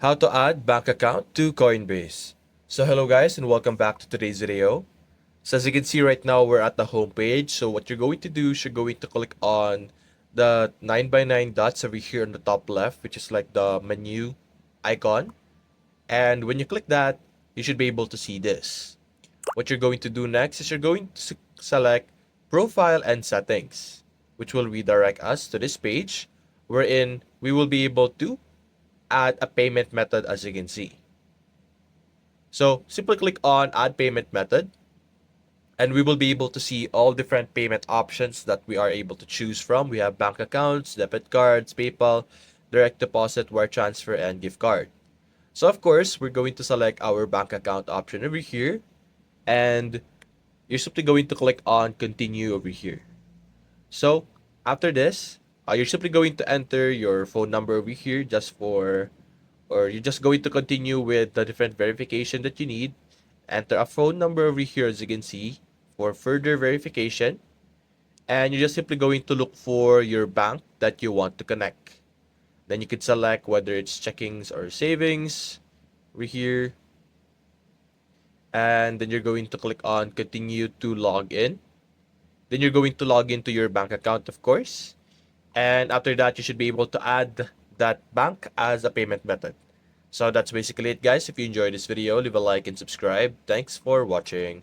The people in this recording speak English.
How to add bank account to Coinbase. So hello guys and welcome back to today's video. So as you can see right now we're at the home page. So what you're going to do is you're going to click on the 9 by 9 dots over here on the top left, which is like the menu icon. And when you click that, you should be able to see this. What you're going to do next is you're going to select profile and settings, which will redirect us to this page wherein we will be able to add a payment method as you can see. So simply click on add payment method and we will be able to see all different payment options that we are able to choose from. We have bank accounts, debit cards, PayPal, direct deposit, wire transfer, and gift card. So of course, we're going to select our bank account option over here and you're simply going to click on continue over here. So after this, you're simply going to enter your phone number over here or you're just going to continue with the different verification that you need. Enter a phone number over here as you can see for further verification. And you're just simply going to look for your bank that you want to connect. Then you could select whether it's checkings or savings over here. And then you're going to click on continue to log in. Then you're going to log into your bank account, of course. And after that, you should be able to add that bank as a payment method. So that's basically it, guys. If you enjoyed this video, leave a like and subscribe. Thanks for watching.